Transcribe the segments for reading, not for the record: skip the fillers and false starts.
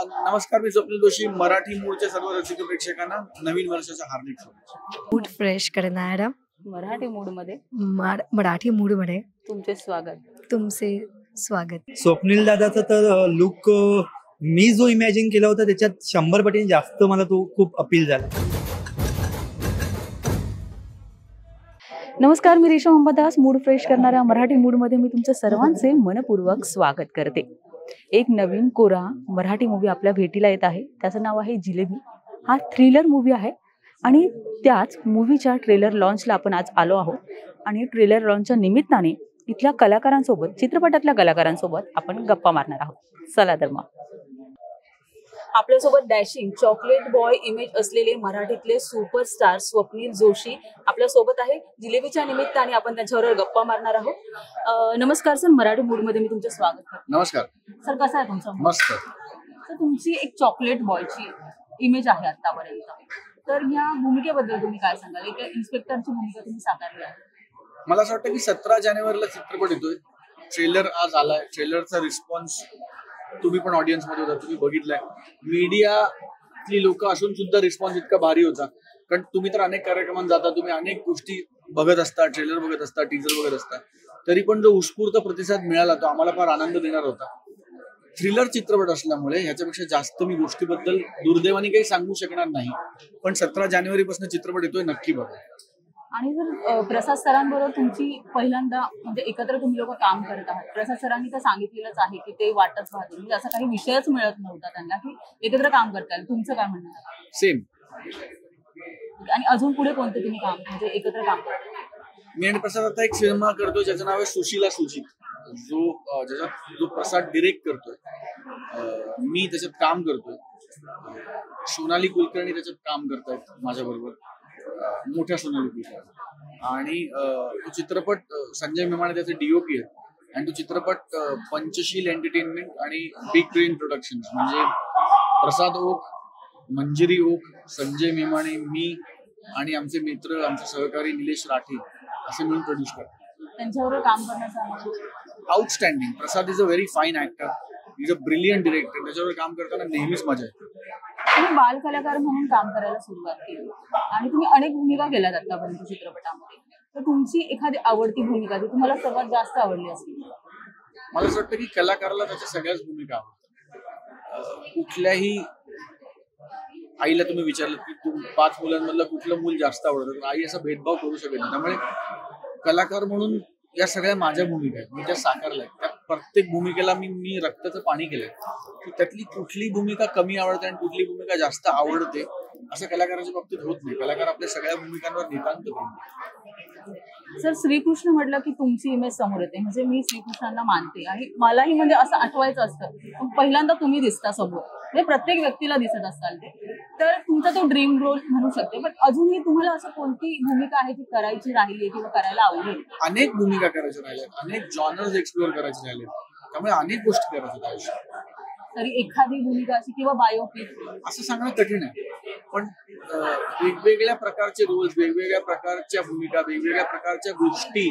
नमस्कार, मी स्वप्नील जोशी. मराठी मूळच्या सर्व रसिक प्रेक्षकांना नवीन वर्षाच्या हार्दिक शुभेच्छा. मूड फ्रेश करणारा मराठी मूडमध्ये मराठी मूडमध्ये तुमचे स्वागत. तुमचे स्वागत. स्वप्नील दादाचा तर लुक मी जो इमॅजिन केला होता त्याच्यात 100 पटीने जास्त मला तो खूप अपील झाला. नमस्कार, मी रेशम अंबादास. मूड फ्रेश करणाऱ्या मराठी मूडमध्ये मी तुमच्या सर्वांचे मनपूर्वक स्वागत करते. एक नवीन कोरा मराठी मूवी आपल्या भेटीला येत आहे. त्याचं नाव आहे जिलेबी. हा थ्रिलर मूवी आहे आणि त्याच मूवीच्या ट्रेलर लॉन्चला आपण आज आलो आहोत आणि ट्रेलर लॉन्चच्या निमित्ताने इथल्या कलाकारांसोबत, चित्रपटातल्या कलाकारांसोबत आपण गप्पा मारणार आहोत. चला तर मग. आपल्यासोबत डॅशिंग चॉकलेट बॉय इमेज असलेले मराठीतले सुपरस्टार स्वप्नील जोशी आपल्या सोबत आहे. जिलेबीच्या निमित्ताने आपण त्यांच्याबरोबर गप्पा मारणार आहोत. नमस्कार सर, मराठी मूड मध्ये मी तुमचं स्वागत करते. नमस्कार सर, कसं आहे तुमचं? मस्त. सर, तुमची एक चॉकलेट बॉयची इमेज आहे आतापर्यंत, तर या भूमिकेबद्दल तुम्ही काय सांगाल? एक इन्स्पेक्टरची भूमिका तुम्ही साकारली आहे. मला असं वाटतं की 17 जानेवारीला चित्रपट येतोय. ट्रेलर आज आलाय. ट्रेलरचा रिस्पॉन्स तुम्ही पण ऑडियन्स मध्ये होता, तुम्ही बघितलाय. मीडियातली लोक असून सुद्धा रिस्पॉन्स इतका भारी होता, कारण तुम्ही तर अनेक कार्यक्रमांत जाता, तुम्ही अनेक गोष्टी बघत असता, ट्रेलर बघत असता, टीजर बघत असता, तरी पण जो उत्स्फूर्त प्रतिसाद मिळाला तो आम्हाला फार आनंद देणार होता. थ्रिलर चित्रपट असल्यामुळे ह्याच्यापेक्षा जास्त मी गोष्टीबद्दल दुर्दैवाने काही सांगू शकणार नाही, पण 17 जानेवारीपासून चित्रपट येतोय, नक्की बघा. आणि जर प्रसाद सरांबरोबर तुमची पहिल्यांदा म्हणजे एकत्र तुम्ही लोक काम करत आहात, प्रसाद सरांनी तर सांगितलेलंच आहे की ते वाटच पाहतो, म्हणजे असा काही विषयच मिळत नव्हता त्यांना की एकत्र काम करता येईल. तुमचं काय म्हणणं आहे? सेम. आणि अजून पुढे कोणते तुम्ही काम म्हणजे एकत्र काम करता? मी आणि प्रसाद आता एक सिनेमा करतोय ज्याचं नाव आहे सुशीला सुजित, जो प्रसाद डिरेक्ट करतोय. मी त्याच्यात काम करतोय. सोनाली कुलकर्णी त्याच्यात काम करतायत माझ्या बरोबर, मोठ्या सोनाली कुलकर्णी. आणि तो चित्रपट संजय मेमाणे त्याचे DOP आहेत. आणि तो चित्रपट पंचशील एंटरटेनमेंट आणि बिग ब्रेन प्रोडक्शन्स म्हणजे प्रसाद ओक, मंजिरी ओक, संजय मेमाणे, मी आणि आमचे मित्र, आमचे सहकारी निलेश राठी असे मिळून प्रोड्यूस करतात. त्यांच्याबरोबर काम करण्याचा outstanding. Prasad is a very fine actor, is a brilliant director. त्याच्यावर काम करताना नेहमीच मजा येते. तुम्ही बाल कलाकार म्हणून काम करायला सुरुवात केली आणि तुम्ही अनेक भूमिका केल्यात आतापर्यंत चित्रपटामध्ये, तर तुमची एखादी आवडती भूमिका जी तुम्हाला सर्वात जास्त आवडली असेल? मला असं वाटतं की कलाकाराला त्याच्या सगळ्याच भूमिका आवडतात. कुठल्याही आईला तुम्ही विचारलं की तू 5 मुलांमधलं कुठलं मूल जास्त आवडतं, तर आई असा भेदभाव करू शकत नाही. त्यामुळे कलाकार म्हणून या सगळ्या माझ्या भूमिका आहेत, मी त्या साकारल्या आहेत. त्या प्रत्येक भूमिकेला मी रक्ताचं पाणी केलंय की त्यातली कुठली भूमिका कमी आवडते आणि कुठली भूमिका जास्त आवडते असं कलाकाराच्या बाबतीत होत नाही. कलाकार आपल्या सगळ्या भूमिकांवर नितांत करतो. सर, श्रीकृष्ण म्हटलं की तुमची इमेज समोर येते, म्हणजे मी श्रीकृष्णांना मानते आणि मलाही म्हणजे असं आठवायचं असतं, पहिल्यांदा तुम्ही दिसता समोर, म्हणजे प्रत्येक व्यक्तीला दिसत असाल ते, तर तुमचा तो ड्रीम रोल म्हणू शकते. पण अजूनही तुम्हाला असं कोणती भूमिका आहे जी करायची राहिली किंवा करायला आवडेल? अनेक भूमिका करायच्या राहिल्यात, अनेक जॉनर्स एक्सप्लोअर करायचे राहिले, त्यामुळे अनेक गोष्टी करायच्या आयुष्यात. तरी एखादी भूमिका अशी किंवा बायोपिक असं सांगणं कठीण आहे, पण वेगवेगळ्या प्रकारचे रोल्स, वेगवेगळ्या प्रकारच्या भूमिका, वेगवेगळ्या प्रकारच्या गोष्टी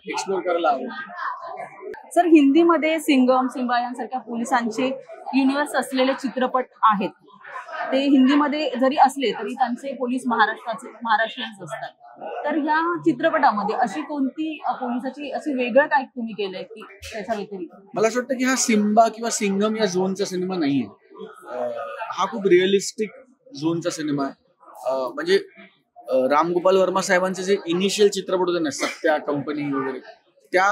एक्सप्लोअर करायला आवडतात. सर, हिंदीमध्ये सिंगम, सिम्बा यांसारख्या पोलिसांचे युनिव्हर्स असलेले चित्रपट आहेत. ते हिंदीमध्ये जरी असले तरी त्यांचे पोलीस महाराष्ट्रीयन्स असतात. तर या चित्रपटामध्ये अशी कोणती पोलिसाची अशी वेगळं काय तुम्ही केलंय की त्याच्या व्यतिरिक्त? मला असं वाटतं की हा सिम्बा किंवा सिंगम या झोनचा सिनेमा नाहीये. हा खूप रिअलिस्टिक झोनचा सिनेमा आहे. म्हणजे रामगोपाल वर्मा साहेबांचे जे इनिशियल चित्रपट होते ना, सत्या कंपनी वगैरे, त्या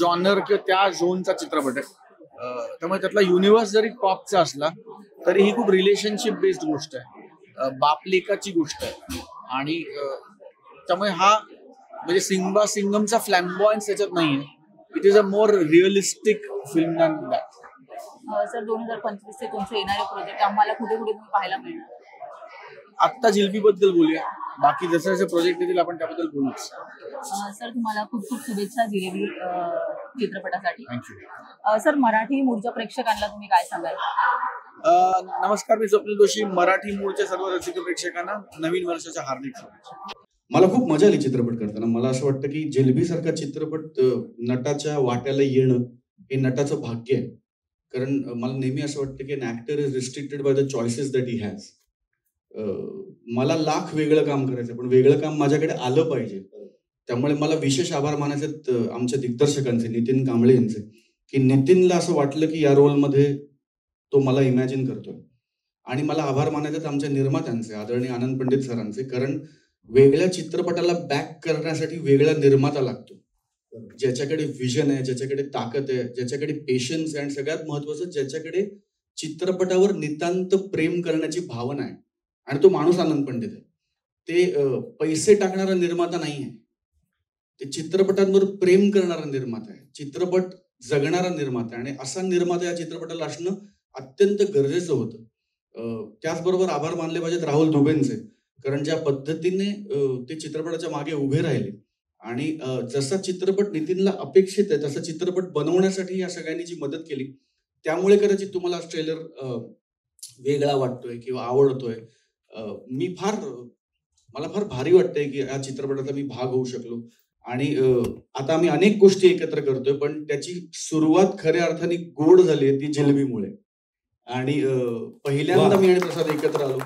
जॉनर किंवा त्या झोनचा चित्रपट आहे. त्यामुळे त्यातला युनिव्हर्स जरी टॉपचा असला तरी ही खूप रिलेशनशिप बेस्ड गोष्ट आहे, बापलेकाची गोष्ट आहे. आणि त्यामुळे हा म्हणजे सिंबा सिंगमचा फ्लॅम्बॉयन्स त्याच्यात नाहीये. It is a more realistic film than that. Sir, 2025 चे तुमचे येणारे प्रोजेक्ट आम्हाला कुठे कुठे तुम्ही पाहायला मिळणार? आत्ता जिलबी बद्दल बोलूया, बाकी जसे जसे प्रोजेक्ट येतील आपण त्याबद्दल बोलूच. सर, तुम्हाला खूप खूप शुभेच्छा जिलेबी चित्रपटासाठी. थँक्यू. सर, मराठी मूळच्या प्रेक्षकांना तुम्ही काय सांगाल? नमस्कार, मी स्वप्नील जोशी. मराठी मूळच्या सर्व रसिक प्रेक्षकांना नवीन वर्षाच्या हार्दिक शुभेच्छा. मला खूप मजा आली चित्रपट करताना. मला असं वाटतं की जिलेबी सारखा चित्रपट नटाच्या वाट्याला येणं हे नटाचं भाग्य आहे. कारण मला नेहमी असं वाटतं की an actor is restricted by the choices that he has. मला लाख वेगळं काम करायचं पण वेगळं काम माझ्याकडे आलं पाहिजे. त्यामुळे मला विशेष आभार मानायचे आमच्या दिग्दर्शकांचे, नितीन कांबळे यांचे, की नितीनला असं वाटलं की या रोलमध्ये तो मला इमॅजिन करतोय. आणि मला आभार मानायचे आमच्या निर्मात्यांचे, आदरणीय आनंद पंडित सरांचे, कारण वेगळ्या चित्रपटाला बॅक करण्यासाठी वेगळा निर्माता लागतो, ज्याच्याकडे विजन आहे, ज्याच्याकडे ताकद आहे, ज्याच्याकडे पेशन्स आहे आणि सगळ्यात महत्वाचं ज्याच्याकडे चित्रपटावर नितांत प्रेम करण्याची भावना आहे. आणि तो माणूस आनंद पंडित आहे. ते पैसे टाकणारा निर्माता नाही आहे, ते चित्रपटांवर प्रेम करणारा निर्माता आहे, चित्रपट जगणारा निर्माता आहे. आणि असा निर्माता या चित्रपटाला असणं अत्यंत गरजेचं होतं. त्याचबरोबर आभार मानले पाहिजेत राहुल दुबेंचे, कारण ज्या पद्धतीने ते चित्रपटाच्या मागे उभे राहिले आणि जसा चित्रपट नितीनला अपेक्षित आहे तसा चित्रपट बनवण्यासाठी या सगळ्यांनी जी मदत केली, त्यामुळे कदाचित तुम्हाला ट्रेलर वेगळा वाटतोय किंवा आवडतोय. मला फार भारी वाटतंय की या चित्रपटाचा मी भाग होऊ शकलो. आणि आता आम्ही अनेक गोष्टी एकत्र करतोय, पण त्याची सुरुवात खऱ्या अर्थाने गोड झाली ती जिलबीमुळे. आणि पहिल्यांदा मी आणि प्रसाद एकत्र आलो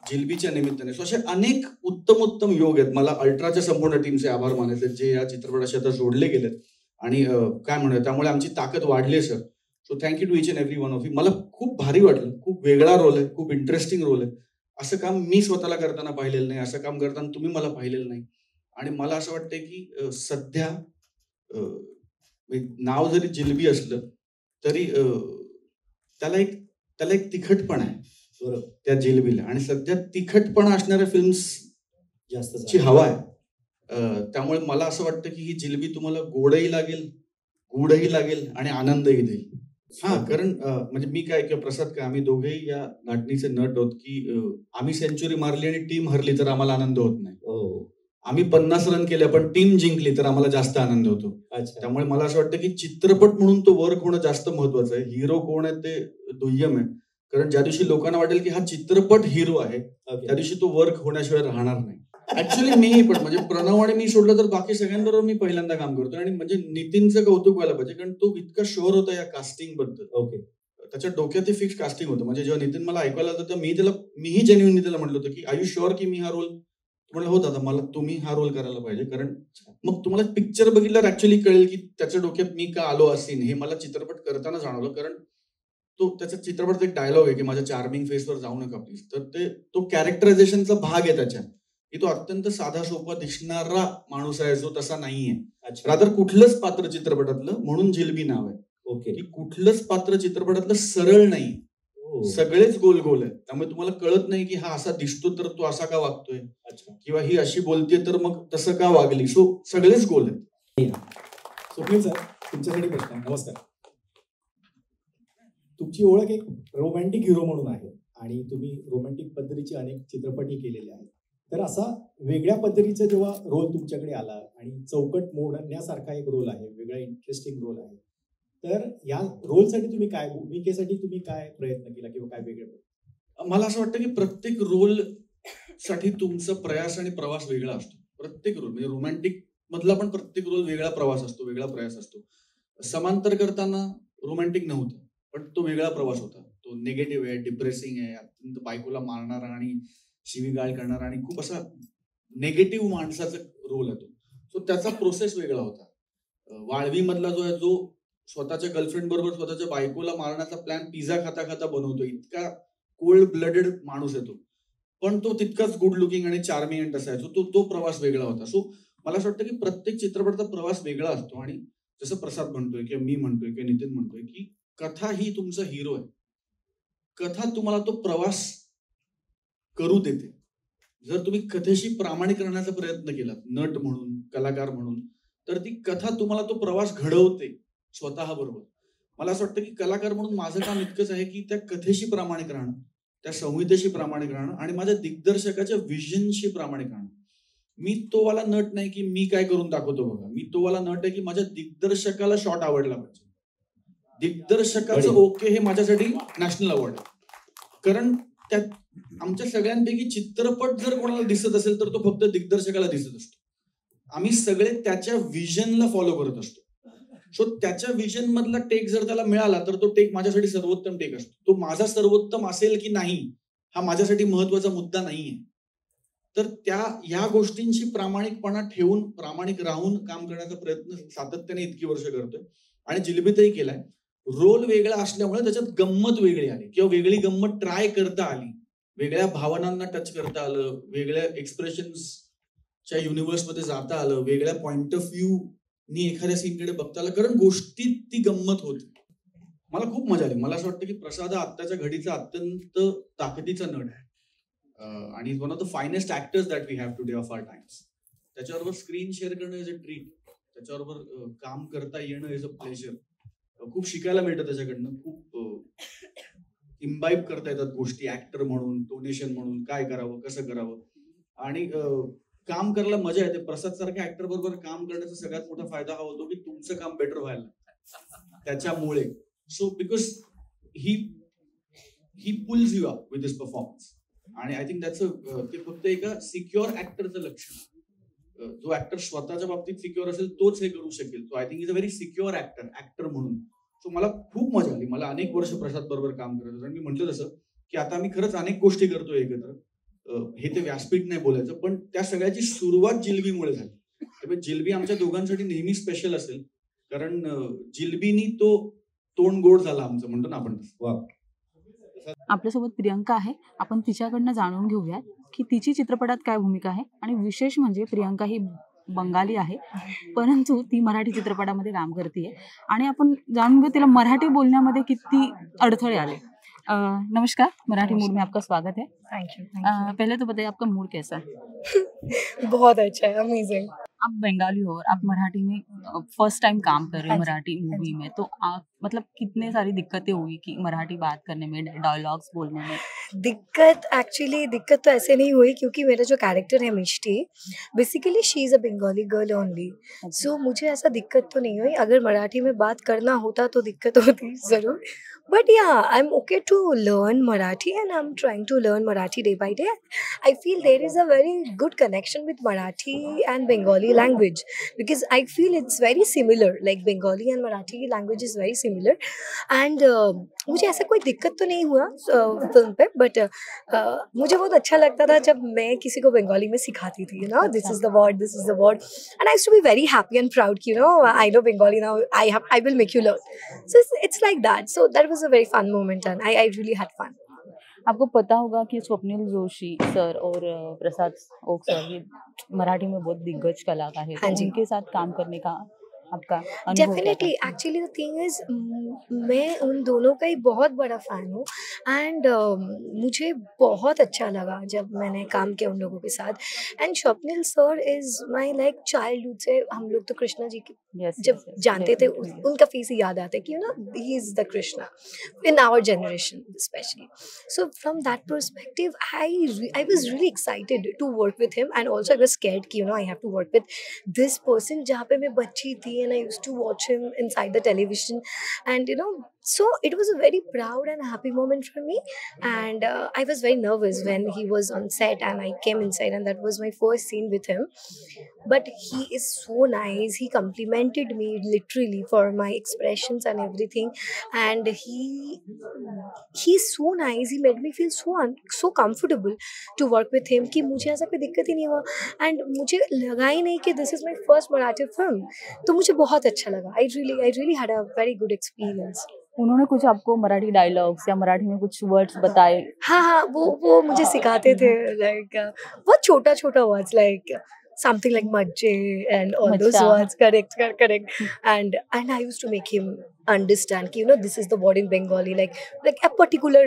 जिलबीच्या निमित्ताने. सो असे अनेक उत्तम योग आहेत. मला अल्ट्राच्या संपूर्ण टीमचे आभार मानायचे जे या चित्रपटाशी आता जोडले गेलेत आणि काय म्हणूया त्यामुळे आमची ताकद वाढली सर. So thank you to each and every one of you. मला खूप भारी वाटलं, खूप वेगळा रोल आहे, खूप इंटरेस्टिंग रोल आहे. असं काम मी स्वतःला करताना पाहिलेलं नाही, असं काम करताना तुम्ही मला पाहिलेलं नाही. आणि मला असं वाटतंय की सध्या नाव जरी जिलबी असलं तरी त्याला एक तिखटपणा आहे बरोबर त्या जिलबीला. आणि सध्या तिखटपणा असणाऱ्या फिल्म्स जास्तची हवा आहे. त्यामुळे मला असं वाटतं की ही जिलबी तुम्हाला गोडही लागेल, गूढही लागेल आणि आनंदही देईल. कारण म्हणजे मी काय किंवा प्रसाद काय आम्ही दोघेही या नाटणीचे नट आहोत की आम्ही सेंचुरी मारली आणि टीम हरली तर आम्हाला आनंद होत नाही. आम्ही 50 रन केले पण टीम जिंकली तर आम्हाला जास्त आनंद होतो. त्यामुळे मला असं वाटतं की चित्रपट म्हणून तो वर्क होणं जास्त महत्वाचं आहे. हिरो कोण आहे ते दुय्यम आहे. कारण ज्या दिवशी लोकांना वाटेल की हा चित्रपट हिरो आहे त्या दिवशी तो वर्क होण्याशिवाय राहणार नाही. ऍक्च्युअली मी पण म्हणजे प्रणव आणि मी सोडलं तर बाकी सगळ्यांबरोबर मी पहिल्यांदा काम करतो. आणि म्हणजे नितीनचं कौतुक व्हायला पाहिजे कारण तो इतका शुअर होता या कास्टिंग बद्दल. त्याच्या डोक्यात ते फिक्स कास्टिंग होतं. म्हणजे जेव्हा नितीन मला ऐकायला आलं तर मीही जेन्युइनली त्याला म्हटलं होतं की आय यू शुअर की मी हा रोल म्हणलं हो दादा मला तुम्ही हा रोल करायला पाहिजे. कारण मग तुम्हाला पिक्चर बघितल्यावर ऍक्च्युअली कळेल की त्याच्या डोक्यात मी का आलो असेल हे मला चित्रपट करताना जाणवलं. कारण तो त्याच्या चित्रपटात एक डायलॉग आहे की माझ्या चार्मिंग फेसवर जाऊ नका प्लीज. तर तो कॅरेक्टरायझेशनचा भाग आहे त्याच्या की तो अत्यंत साधा सोपा दिसणारा माणूस आहे जो तसा नाहीये. रादर कुठलंच पात्र चित्रपटातलं म्हणून जिलबी नाव आहे की कुठलंच पात्र चित्रपटातलं सरळ नाही, सगळेच गोल गोल आहेत. त्यामुळे तुम्हाला कळत नाही की हा असा दिसतो तर तो असा का वागतोय किंवा ही अशी बोलते तर मग तसं का वागली. सो सगळेच गोल आहेत. स्वप्नील सर तुमच्यासाठी प्रश्न आहे. नमस्कार. तुमची ओळख एक रोमॅन्टिक हिरो म्हणून आहे आणि तुम्ही रोमॅन्टिक पद्धतीचे अनेक चित्रपटही केलेले आहेत. तर असा वेगळ्या पद्धतीचा जेव्हा रोल तुमच्याकडे आला आणि चौकट मोडण्यासारखा एक रोल आहे, वेगळा इंटरेस्टिंग रोल आहे, तर या रोलसाठी तुम्ही काय भूमिकेसाठी तुम्ही काय प्रयत्न केला किंवा काय वेगळं? मला असं वाटतं की प्रत्येक रोल साठी तुमचा प्रयास आणि प्रवास वेगळा असतो. प्रत्येक रोल म्हणजे रोमॅन्टिक मधला पण प्रत्येक रोल वेगळा प्रवास असतो, वेगळा प्रयास असतो. समांतर करताना रोमॅन्टिक नव्हतं पण तो वेगळा प्रवास होता. तो निगेटिव्ह आहे, डिप्रेसिंग आहे, अत्यंत बायकोला मारणारा आणि शिवीगाळ करणारा आणि खूप असा नेगेटिव्ह माणसाचा रोल आहे तो. सो त्याचा प्रोसेस वेगळा होता. वाळवी मधला जो आहे जो स्वतःच्या गर्लफ्रेंड बरोबर स्वतःच्या बायकोला मारण्याचा प्लॅन पिझ्झा खाता खाता बनवतो, इतका कोल्ड ब्लडेड माणूस आहे तो. पण तो तितकाच गुड लुकिंग आणि चार्मिंग तसा आहे. सो तो प्रवास वेगळा होता. सो मला असं वाटतं की प्रत्येक चित्रपटाचा प्रवास वेगळा असतो. आणि जसं प्रसाद म्हणतोय किंवा मी म्हणतोय किंवा नितीन म्हणतोय की कथा ही तुमचा हिरो आहे. कथा तुम्हाला तो प्रवास करू देते. जर तुम्ही कथेशी प्रामाणिक राहण्याचा प्रयत्न केला नट म्हणून, कलाकार म्हणून, तर ती कथा तुम्हाला तो प्रवास घडवते स्वतः बरोबर. मला असं वाटतं की कलाकार म्हणून माझं काम इतकंच आहे की त्या कथेशी प्रामाणिक राहणं, त्या संहितेशी प्रामाणिक राहणं आणि माझ्या दिग्दर्शकाच्या विजनशी प्रामाणिक राहणं. मी तो वाला नट नाही की मी काय करून दाखवतो बघा. मी तो वाला नट आहे की माझ्या दिग्दर्शकाला शॉट आवडला पाहिजे. दिग्दर्शकाचं ओके हे माझ्यासाठी नॅशनल अवॉर्ड आहे. कारण त्यात आमच्या सगळ्यांपैकी चित्रपट जर कोणाला दिसत असेल तर तो फक्त दिग्दर्शकाला दिसत असतो. आम्ही सगळे त्याच्या विजनला फॉलो करत असतो. सो त्याच्या विजन मधला टेक जर त्याला मिळाला तर तो टेक माझ्यासाठी सर्वोत्तम टेक असतो. तो माझा सर्वोत्तम असेल की नाही हा माझ्यासाठी महत्वाचा मुद्दा नाहीये. तर ह्या गोष्टींची प्रामाणिकपणा ठेवून प्रामाणिक राहून काम करण्याचा प्रयत्न सातत्याने इतकी वर्ष करतोय आणि जिलबीतही केलाय. रोल वेगळा असल्यामुळे त्याच्यात गंमत वेगळी आली किंवा वेगळी गंमत ट्राय करता आली, वेगळ्या भावनांना टच करता आलं, वेगळ्या एक्सप्रेशन्सच्या युनिव्हर्स मध्ये जाता आलं, वेगळ्या पॉइंट ऑफ व्ह्यू नी एखाद्या सीनकडे बघता आलं, कारण गोष्टीत ती गंमत होती. मला खूप मजा आली. मला असं वाटतं की प्रसाद हा आत्ताच्या घडीचा अत्यंत ताकदीचा नट आहे आणि one of the finest actors that we have today of our times. त्याच्याबरोबर स्क्रीन शेअर करणं इज अ ट्रीट, त्याच्याबरोबर काम करता येणं इज अ प्लेजर. खूप शिकायला मिळतं त्याच्याकडनं, खूप इम्बाईब करता येतात गोष्टी ऍक्टर म्हणून, डोनेशन म्हणून, काय करावं कसं करावं आणि काम करायला मजा येते. प्रसाद सारख्या ऍक्टर बरोबर काम करण्याचा सगळ्यात मोठा फायदा हा होतो की तुमचं काम बेटर व्हायला त्याच्यामुळे. So because he pools you up with this performance आणि आय थिंक ते फक्त एका सिक्युअर ऍक्टरचं लक्षण. जो ऍक्टर स्वतःच्या बाबतीत सिक्युअर असेल तोच हे करू शकेल. So I think is a very secure actor म्हणून. सो मला खूप मजा आली. मला अनेक वर्ष प्रसाद बरोबर काम करायचं आणि मी म्हटलं तसं की आता आम्ही खरंच अनेक गोष्टी करतोय एकत्र. हे ते व्यासपीठ नाही बोलायचं, पण त्या सगळ्याची सुरुवात जिलबीमुळे झाली. त्यामुळे जिलबी आमच्या दोघांसाठी नेहमी स्पेशल असेल, कारण जिलबीनी तो तोंड गोड झाला आमचं, म्हणतो ना आपण. वा. आपल्यासोबत प्रियंका आहे. आपण तिच्याकडनं जाणून घेऊयात की तिची चित्रपटात काय भूमिका आहे आणि विशेष म्हणजे प्रियंका ही बंगाली आहे परंतु ती मराठी चित्रपटामध्ये काम करते आणि आपण जाणून घेऊ तिला मराठी बोलण्यामध्ये किती अडथळे आले. नमस्कार, मराठी मूड में आपका स्वागत है. Thank you. पहले तो बताइए आपका मूड कैसा है. बहुत अच्छा है, अमेजिंग. आप बंगाली हो और आप मराठी में फर्स्ट टाइम काम कर रहे हो मराठी मूवी में, तो आप मतलब कितने सारी दिक्कतें हुई कि मराठी बात करने में, डायलॉग्स बोलने में. दिक्कत तो ऐसे नहीं हुई क्योंकि मेरा जो कैरेक्टर है Mishti, basically she is a Bengali girl only. So मुझे ऐसा दिक्कत तो नहीं हुई. अगर मराठी में बात करना होता तो दिक्कत होती ज़रूर. But yeah, I'm okay to learn Marathi and I'm trying to learn Marathi day by day. I feel there is a very good connection with Marathi and Bengali language because I feel it's very similar. Like Bengali and Marathi language is very similar. And मुझे ऐसा कोई दिक्कत तो नहीं हुआ film pay, but मुझे बहुत अच्छा लगता था जब मैं किसी को बंगाली में सिखाती थी, you know, this is the word, and I used to be very happy and proud, you know, I know Bengali now, I will make you learn. So it's like that. So that was a very fun moment and I really had fun. आपको पता होगा कि Swapnil Joshi sir और प्रसाद okay sir ये मराठी में बहुत दिग्गज कलाकार हैं, हाँ तो जी. उनके साथ काम करने का आपका अनुभव क्या डेफिनेटली. था? एक्चुअली द थिंग इज मैं उन दोनों का ही बहुत बड़ा फ़ैन हूँ एंड मुझे बहुत अच्छा लगा जब मैंने काम किया उन लोगों के साथ. And Swapnil sir is my like childhood से हम लोग तो कृष्णा जी की Yes, जब yes, yes, जानते थे definitely. उनका फेस ही याद आता है कि you know he is the Krishna in our generation specially. So from that perspective I was really excited to work with him and also I was scared कि you know I have to work with this person जहाँ पे मैं बच्ची थी and I used to watch him inside the television and you know, so it was a very proud and happy moment for me and I was very nervous when he was on set and I came inside and that was my first scene with him, but he is so nice. He complimented me literally for my expressions and everything and he's so nice. He made me feel so comfortable to work with him कि मुझे ऐसा कोई दिक्कत ही नहीं हुआ and मुझे लगा ही नहीं कि this is my first Marathi film. तो मुझे बहुत अच्छा लगा. I really had a very good experience. उन्होंने कुछ आपको मराठी डायलॉग्स या मराठी में कुछ वर्ड्स बताए? हाँ वो मुझे सिखाते थे लाइक बहुत छोटा words like something like majje and all those Machcha. words. Correct. And I used to make him understand कि you know this is the word in Bengali like a particular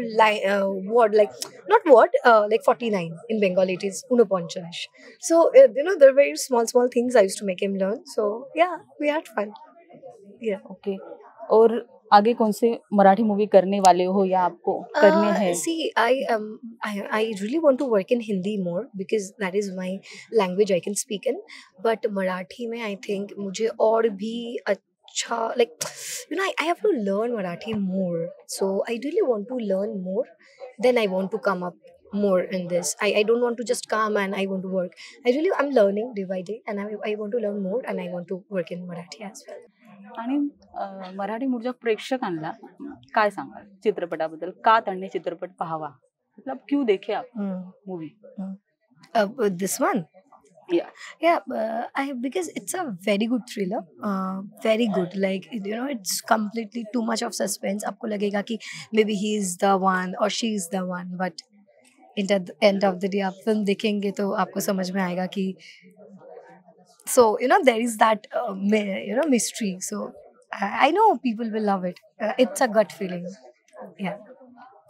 word like not word like 49 in Bengali it is 49. So you know there are very small things I used to make him learn. So yeah, we had fun. Yeah. Okay. और आगे कौन से Marathi movie करने वाले हो या आपको करने हैं? See, I really want to work in Hindi more because that is my language I can speak in. But Marathi में I think मुझे और भी अच्छा like you know I have to learn Marathi more. So I really want to learn more. Then I want to come up more in this. I don't want to just come and I want to work. I'm learning day by day and I want to learn more and I want to work in Marathi as well. आणि मराठी मूळच्या प्रेक्षकांना काय सांगाल चित्रपटाबद्दल, का त्यांनी चित्रपट पाहावा, मतलब क्यों देखे आप movie? This one. Yeah, because it's a very good thriller, very good. Like it's completely too much of suspense. आपको लगेगा कि maybe he is the one or she is the one, but at the end of the day आप film देखेंगे तो आपको समझ में आएगा कि so there is that mystery. So I know people will love it. It's a gut feeling. Yeah.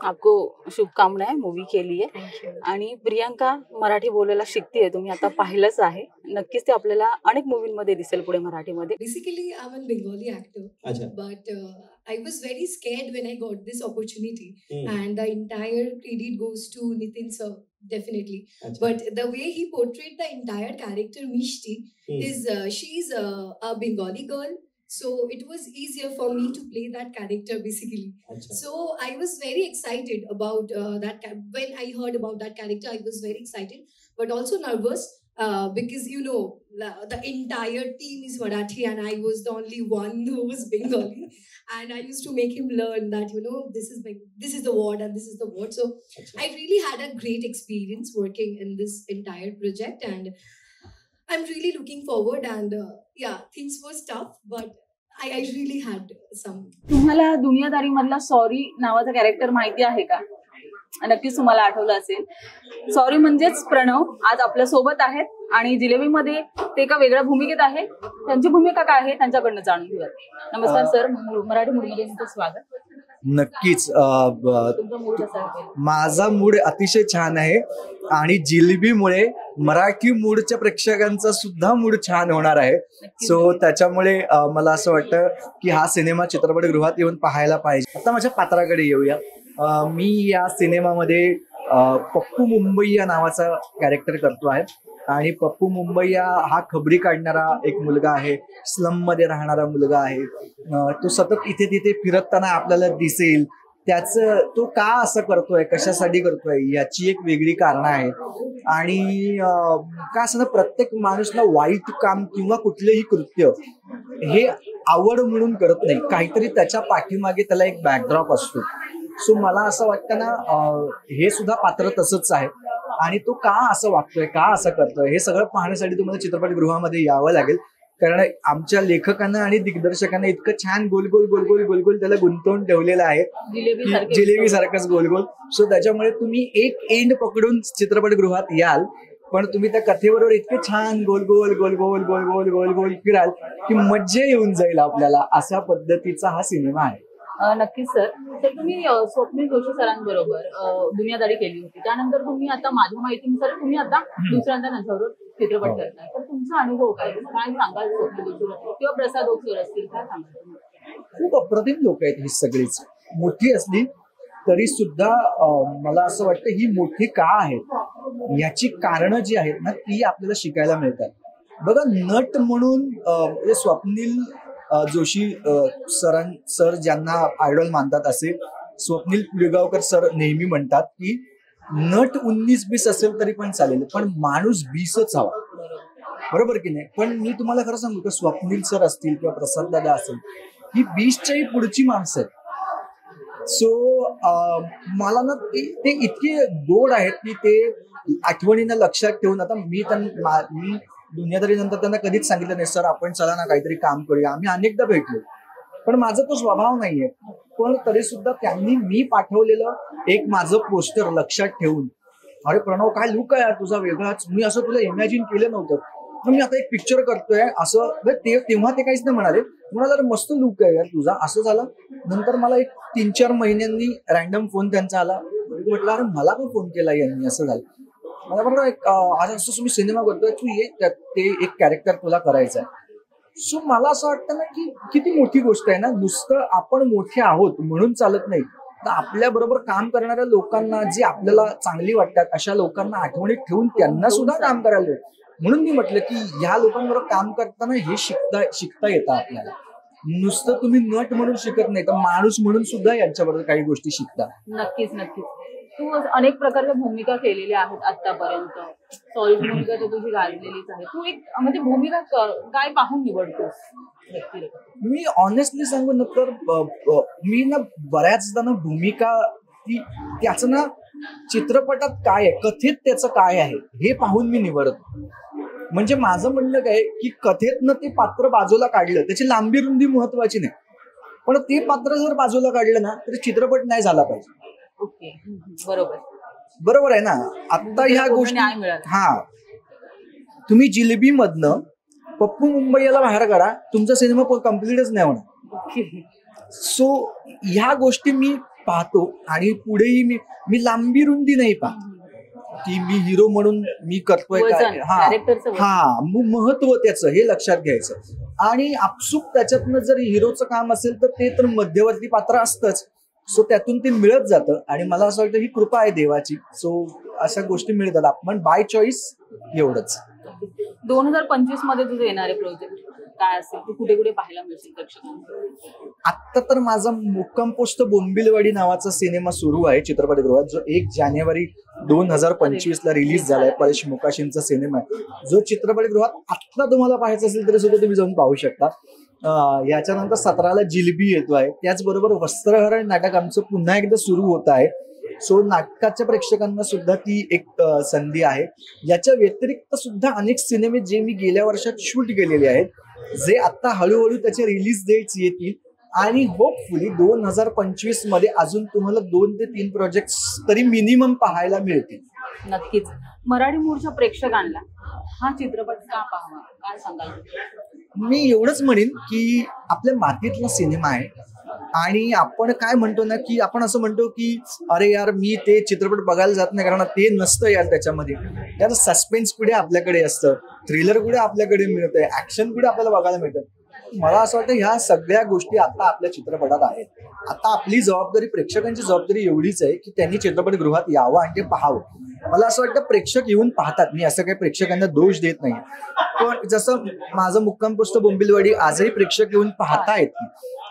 आपको शुभकामनाएं मूवी के लिए. Thank you. आणि प्रियांका मराठी बोलायला शिकतेय, तुम्ही आता पाहिलंच आहे. नक्कीच ते आपल्याला अनेक मूवींमध्ये दिसेल पुढे मराठीमध्ये. Basically, I'm a Bengali actor, अच्छा. but I was very scared when I got this opportunity, Hmm. and the entire credit goes to Nitin sir, definitely. अच्छा. But the way he portrayed the entire character, Mishti, Hmm. is she's a Bengali girl, so it was easier for me to play that character basically. अच्छा. So I was very excited about that. When I heard about that character, I was very excited, but also nervous. Because the entire team is Marathi and I was the only one who was Bengali, and I used to make him learn that this is the word and this is the word. So अच्छा. I really had a great experience working in this entire project, and I'm really looking forward. And things were tough, but I really had some. तुम्हाला दुनियादारी मधला sorry नावाचा character माहिती आहे का? नक्कीच तुम्हाला आठवलं असेल. सॉरी म्हणजेच प्रणव आज आपल्या सोबत आहेत आणि जिलेबीमध्ये ते एका वेगळ्या भूमिकेत आहे. त्यांची भूमिका काय आहे त्यांच्याकडनं जाणून घेऊया. नमस्कार सर, मराठी मूडमध्ये तुमचं स्वागत. नक्कीच. तुमचा मूड कसा आहे? माझा मूड अतिशय छान आहे आणि जिलेबीमुळे मराठी मूडच्या प्रेक्षकांचा सुद्धा मूड छान होणार आहे. सो त्याच्यामुळे मला असं वाटतं की हा सिनेमा चित्रपटगृहात येऊन पाहायला पाहिजे. आता माझ्या पात्राकडे येऊया. मी या सिनेमामध्ये पप्पू मुंबईया नावाचा कॅरेक्टर करतो आहे आणि पप्पू मुंबईया हा खबरी काढणारा एक मुलगा आहे, स्लम मध्ये राहणारा मुलगा आहे. तो सतत इथे तिथे फिरताना आपल्याला दिसेल. तो का असं करतोय, कशासाठी करतोय याची एक वेगळी कारणं आहेत. आणि का असं ना, प्रत्येक माणूसला वाईट काम किंवा कुठलेही कृत्य हे आवड म्हणून करत नाही, काहीतरी त्याच्या पाठीमागे त्याला एक बॅकड्रॉप असतो. सो मला असं वाटतं ना, हे सुद्धा पात्र तसंच आहे आणि तो का असं वागतोय, का असं करतोय, हे सगळं पाहण्यासाठी तुम्हाला चित्रपटगृहामध्ये यावं लागेल. कारण आमच्या लेखकांना आणि दिग्दर्शकांना इतकं छान गोल गोल गोल गोल गोल गोल त्याला गुंतवून ठेवलेलं आहे, जिलेबी सारखंच गोल गोल. सो त्याच्यामुळे तुम्ही एक एंड पकडून चित्रपटगृहात याल, पण तुम्ही त्या कथेबरोबर इतके छान गोल गोल गोल गोल गोल गोल गोल गोल फिराल की मज्जा येऊन जाईल आपल्याला. अशा पद्धतीचा हा सिनेमा आहे. नक्कीच सर. तर तुम्ही स्वप्नील जोशी सरांबरोबर दुनियादारी केली होती, त्यानंतर तुम्ही आता माझ्या माहितीनुसार तुम्ही आता दुसऱ्यांदा त्यांच्याबरोबर चित्रपट करताय. तर तुमचा अनुभव काय सांगाल स्वप्नील जोशी किंवा प्रसाद ओक सर असतील, काय सांगाल? खूप अप्रतिम लोक आहेत ही सगळीच. मोठी असली तरी सुद्धा मला असं वाटतं ही मोठी का आहेत याची कारणं जी आहेत ना ती आपल्याला शिकायला मिळतात. बघा, नट म्हणून स्वप्नील जोशी सर ज्यांना आयडॉल मानतात असे स्वप्नील पुलेगावकर सर नेहमी म्हणतात की नट 19-20 असेल तरी पण चालेल, पण माणूस 20च हवा. बरोबर की नाही? पण मी तुम्हाला खरं सांगू का, स्वप्नील सर असतील किंवा प्रसाद दादा असेल, ही 20च्याही पुढची माणसं आहेत. सो मला ना ते इतके गोड आहेत की ते आठवणीनं लक्षात ठेवून. आता मी दुनियादारी नंतर त्यांना कधीच सांगितलं नाही, सर आपण चला ना काहीतरी काम करूया. आम्ही अनेकदा भेटलो, पण माझा तो स्वभाव नाहीये. पण तरी सुद्धा त्यांनी मी पाठवलेलं एक माझं पोस्टर लक्षात ठेवून, अरे प्रणव काय लुक आहे यार तुझा वेगळाच, मी असं तुला इमॅजिन केलं नव्हतं, मी आता एक पिक्चर करतोय असं. तेव्हा ते काहीच नाही म्हणाले, म्हणाला अरे मस्त लुक आहे यार तुझा, असं झालं. नंतर मला एक 3-4 महिन्यांनी रॅन्डम फोन त्यांचा आला. म्हटलं अरे मला पण फोन केला यांनी, असं झालं. मला म्हटलं आज असं तुम्ही सिनेमा करतोय, तू ये, ते एक कॅरेक्टर तुला करायचं आहे. सो मला असं वाटतं ना की किती मोठी गोष्ट आहे ना, नुसतं आपण मोठे आहोत म्हणून चालत नाही, तर आपल्या बरोबर काम करणाऱ्या लोकांना, जी आपल्याला चांगली वाटतात अशा लोकांना आठवणीत ठेवून त्यांना सुद्धा काम करायला येईल. म्हणून मी म्हटलं की ह्या लोकांबरोबर काम करताना हे शिकता येतं आपल्याला. नुसतं तुम्ही नट म्हणून शिकत नाही, तर माणूस म्हणून सुद्धा यांच्याबरोबर काही गोष्टी शिकता. नक्कीच नक्कीच. तू अनेक प्रकारच्या भूमिका केलेल्या आहेत आतापर्यंत. सॉलिड भूमिका तर तुझी गाजलेलीच आहे. तू एक म्हणजे भूमिका काय पाहून निवडतोस व्यक्तिरेखा? मी ऑनेस्टली सांगू ना तर मी ना बऱ्याचदा ना भूमिका त्याचं ना चित्रपटात काय आहे, कथेत त्याचं काय आहे हे पाहून मी निवडतो. म्हणजे माझं म्हणणं काय की कथेतनं ते पात्र बाजूला काढलं, त्याची लांबी रुंदी महत्वाची नाही, पण ते पात्र जर बाजूला काढलं ना तर चित्रपट नाही झाला पाहिजे. ओके, बरोबर बरोबर आहे ना. आता ह्या गोष्टी न्याय मिळाला. हा, तुम्ही जिलेबी मधनं पप्पू मुंबईला बाहेर काढा, तुमचा सिनेमा कम्प्लीटच नाही होणार. ओके. सो ह्या गोष्टी मी पाहतो आणि पुढेही मी लांबी रुंदी नाही पाहत की मी हिरो म्हणून मी करतोय काय. वजन, characterचं वजन. हा महत्व त्याचं हे लक्षात घ्यायचं. आणि आपसूक त्याच्यातनं जर हिरोचं काम असेल तर ते तर मध्यवर्ती पात्र असतंच. सो त्यातून ते मिळत जातं आणि मला असं वाटतं ही कृपा आहे देवाची. सो अशा गोष्टी मिळतात, आपण बाय चॉईस एवढंच. 2025 मध्ये तुझे येणारे प्रोजेक्ट काय असेल, तू कुठे कुठे पाहायला मिळशील प्रेक्षकांना? आत्ता तर माझा मुक्काम पोस्ट बोंबिलवाडी नावाचा सिनेमा सुरू आहे चित्रपटगृहात, जो 1 जानेवारी 2025 ला रिलीज झालाय. परेश मोकाशींचा सिनेमा आहे, जो चित्रपटगृहात आत्ता तुम्हाला पाहायचा असेल तरी सुद्धा तुम्ही जाऊन पाहू शकता. याच्यानंतर 17ला जिलबी येतो आहे. त्याचबरोबर वस्त्रहरण नाटक आमचं पुन्हा एकदा सुरू होत आहे. सो नाटकाच्या प्रेक्षकांना सुद्धा ती एक संधी आहे. याच्या व्यतिरिक्त सुद्धा अनेक सिनेमे जे मी गेल्या वर्षात शूट केलेले आहेत, जे आता हळूहळू त्याचे रिलीज डेट्स येतील आणि होपफुली 2025 मध्ये अजून तुम्हाला 2 ते 3 प्रोजेक्ट तरी मिनिमम पाहायला मिळतील. नक्कीच. मराठी मूळच्या प्रेक्षकांना हा चित्रपट का पाहावा, काय सांगाल? मी एवढंच म्हणेन की आपल्या मातीतला सिनेमा आहे आणि आपण काय म्हणतो ना की आपण असं म्हणतो की अरे यार मी ते चित्रपट बघायला जात नाही कारण ते नसतं यार त्याच्यामध्ये. यार सस्पेन्स कुठे आपल्याकडे असतं, थ्रिलर कुठे आपल्याकडे मिळतंय, ऍक्शन कुठे आपल्याला बघायला मिळतं. मला असं वाटतं ह्या सगळ्या गोष्टी आता आपल्या चित्रपटात आहेत. आता आपली जबाबदारी, प्रेक्षकांची जबाबदारी एवढीच आहे की त्यांनी चित्रपटगृहात यावं आणि ते पाहावं. मला असं वाटतं प्रेक्षक येऊन पाहतात, मी असं काही प्रेक्षकांना दोष देत नाही, पण जसं माझं मुक्काम पोस्ट बोंबिलवाडी आजही प्रेक्षक येऊन पाहतायत.